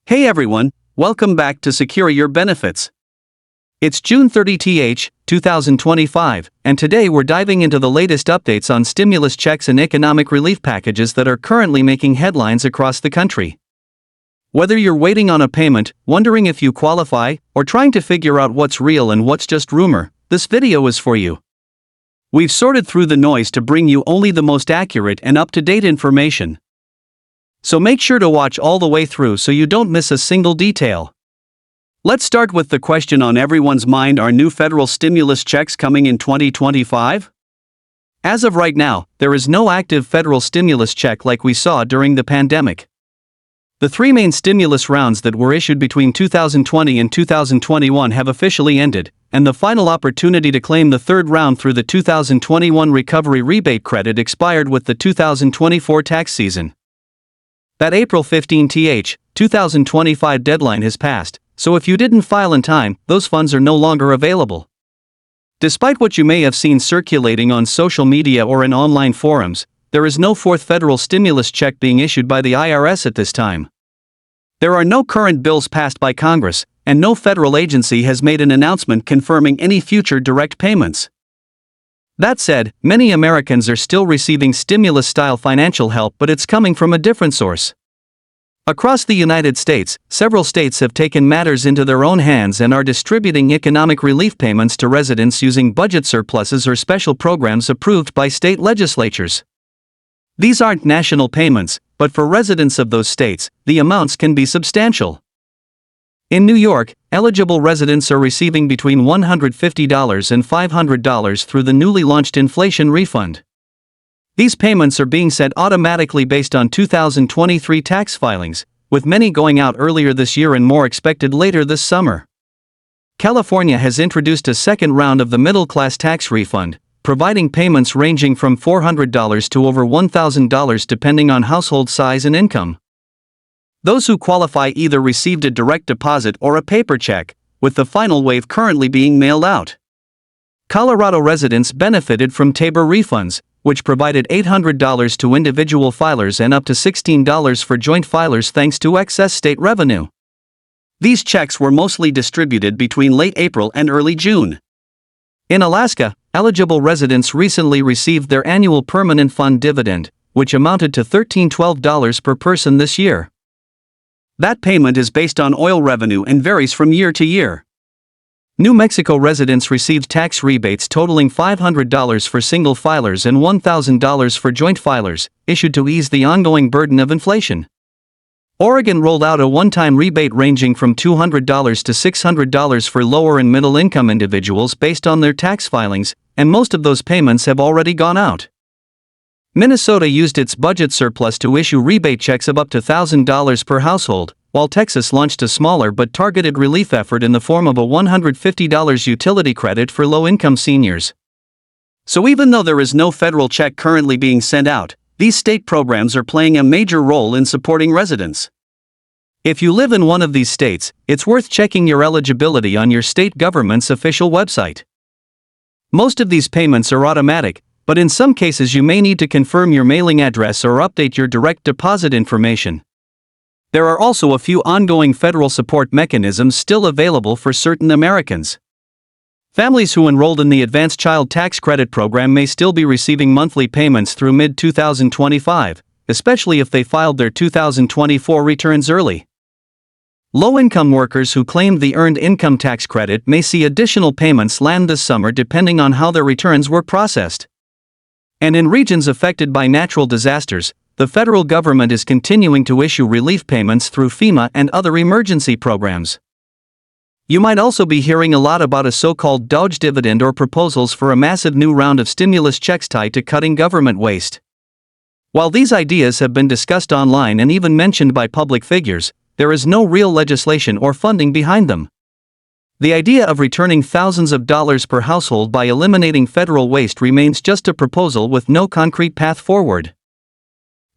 Hey everyone, welcome back to Secure Your Benefits. It's June 30th, 2025, and today we're diving into the latest updates on stimulus checks and economic relief packages that are currently making headlines across the country. Whether you're waiting on a payment, wondering if you qualify, or trying to figure out what's real and what's just rumor, this video is for you. We've sorted through the noise to bring you only the most accurate and up-to-date information. So make sure to watch all the way through so you don't miss a single detail. Let's start with the question on everyone's mind: are new federal stimulus checks coming in 2025? As of right now, there is no active federal stimulus check like we saw during the pandemic. The three main stimulus rounds that were issued between 2020 and 2021 have officially ended, and the final opportunity to claim the third round through the 2021 Recovery Rebate Credit expired with the 2024 tax season. That April 15, 2025 deadline has passed, so if you didn't file in time, those funds are no longer available. Despite what you may have seen circulating on social media or in online forums, there is no fourth federal stimulus check being issued by the IRS at this time. There are no current bills passed by Congress, and no federal agency has made an announcement confirming any future direct payments. That said, many Americans are still receiving stimulus-style financial help, but it's coming from a different source. Across the United States, several states have taken matters into their own hands and are distributing economic relief payments to residents using budget surpluses or special programs approved by state legislatures. These aren't national payments, but for residents of those states, the amounts can be substantial. In New York, eligible residents are receiving between $150 and $500 through the newly launched inflation refund. These payments are being sent automatically based on 2023 tax filings, with many going out earlier this year and more expected later this summer. California has introduced a second round of the middle-class tax refund, providing payments ranging from $400 to over $1,000 depending on household size and income. Those who qualify either received a direct deposit or a paper check, with the final wave currently being mailed out. Colorado residents benefited from Tabor refunds, which provided $800 to individual filers and up to $16 for joint filers thanks to excess state revenue. These checks were mostly distributed between late April and early June. In Alaska, eligible residents recently received their annual permanent fund dividend, which amounted to $1312 per person this year. That payment is based on oil revenue and varies from year to year. New Mexico residents received tax rebates totaling $500 for single filers and $1,000 for joint filers, issued to ease the ongoing burden of inflation. Oregon rolled out a one-time rebate ranging from $200 to $600 for lower and middle-income individuals based on their tax filings, and most of those payments have already gone out. Minnesota used its budget surplus to issue rebate checks of up to $1,000 per household, while Texas launched a smaller but targeted relief effort in the form of a $150 utility credit for low-income seniors. So even though there is no federal check currently being sent out, these state programs are playing a major role in supporting residents. If you live in one of these states, it's worth checking your eligibility on your state government's official website. Most of these payments are automatic, but in some cases you may need to confirm your mailing address or update your direct deposit information. There are also a few ongoing federal support mechanisms still available for certain Americans. Families who enrolled in the Advanced Child Tax Credit program may still be receiving monthly payments through mid-2025, especially if they filed their 2024 returns early. Low-income workers who claimed the Earned Income Tax Credit may see additional payments land this summer depending on how their returns were processed. And in regions affected by natural disasters, the federal government is continuing to issue relief payments through FEMA and other emergency programs. You might also be hearing a lot about a so-called DOGE dividend or proposals for a massive new round of stimulus checks tied to cutting government waste. While these ideas have been discussed online and even mentioned by public figures, there is no real legislation or funding behind them. The idea of returning thousands of dollars per household by eliminating federal waste remains just a proposal with no concrete path forward.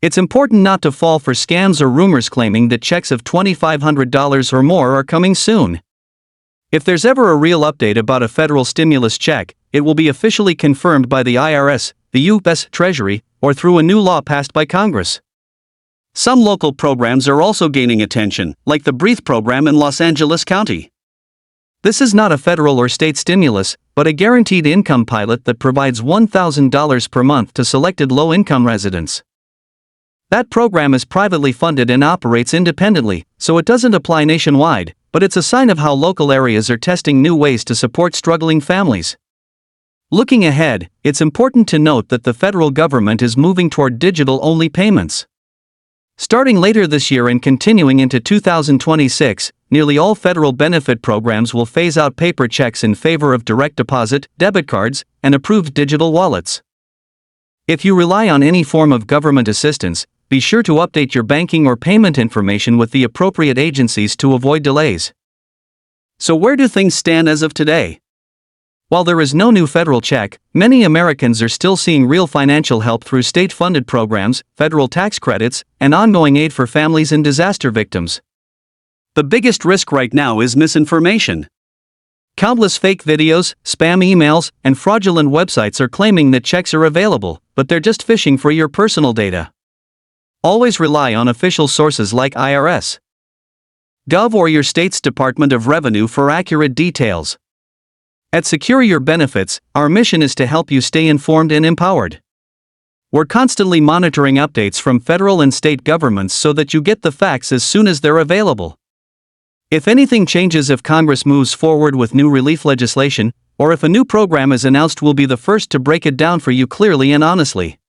It's important not to fall for scams or rumors claiming that checks of $2,500 or more are coming soon. If there's ever a real update about a federal stimulus check, it will be officially confirmed by the IRS, the U.S. Treasury, or through a new law passed by Congress. Some local programs are also gaining attention, like the Breathe program in Los Angeles County. This is not a federal or state stimulus, but a guaranteed income pilot that provides $1,000 per month to selected low-income residents. That program is privately funded and operates independently, so it doesn't apply nationwide, but it's a sign of how local areas are testing new ways to support struggling families. Looking ahead, it's important to note that the federal government is moving toward digital-only payments. Starting later this year and continuing into 2026, nearly all federal benefit programs will phase out paper checks in favor of direct deposit, debit cards, and approved digital wallets. If you rely on any form of government assistance, be sure to update your banking or payment information with the appropriate agencies to avoid delays. So where do things stand as of today? While there is no new federal check, many Americans are still seeing real financial help through state-funded programs, federal tax credits, and ongoing aid for families and disaster victims. The biggest risk right now is misinformation. Countless fake videos, spam emails, and fraudulent websites are claiming that checks are available, but they're just fishing for your personal data. Always rely on official sources like IRS.gov or your state's Department of Revenue for accurate details. At Secure Your Benefits, our mission is to help you stay informed and empowered. We're constantly monitoring updates from federal and state governments so that you get the facts as soon as they're available. If anything changes, if Congress moves forward with new relief legislation, or if a new program is announced, we'll be the first to break it down for you clearly and honestly.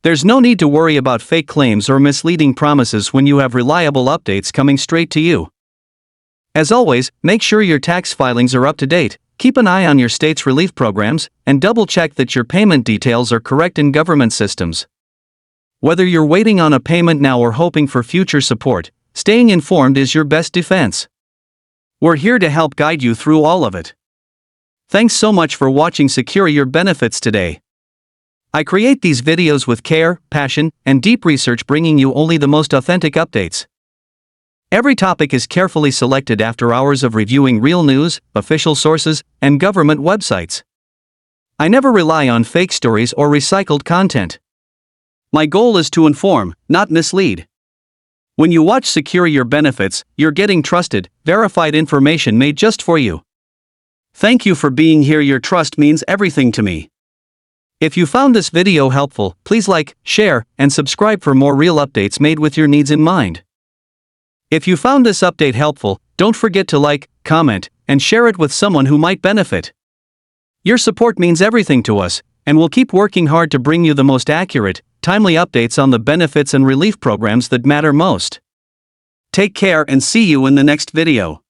There's no need to worry about fake claims or misleading promises when you have reliable updates coming straight to you. As always, make sure your tax filings are up to date. Keep an eye on your state's relief programs, and double-check that your payment details are correct in government systems. Whether you're waiting on a payment now or hoping for future support, staying informed is your best defense. We're here to help guide you through all of it. Thanks so much for watching Secure Your Benefits today. I create these videos with care, passion, and deep research, bringing you only the most authentic updates. Every topic is carefully selected after hours of reviewing real news, official sources, and government websites. I never rely on fake stories or recycled content. My goal is to inform, not mislead. When you watch Secure Your Benefits, you're getting trusted, verified information made just for you. Thank you for being here. Your trust means everything to me. If you found this video helpful, please like, share, and subscribe for more real updates made with your needs in mind. If you found this update helpful, don't forget to like, comment, and share it with someone who might benefit. Your support means everything to us, and we'll keep working hard to bring you the most accurate, timely updates on the benefits and relief programs that matter most. Take care and see you in the next video.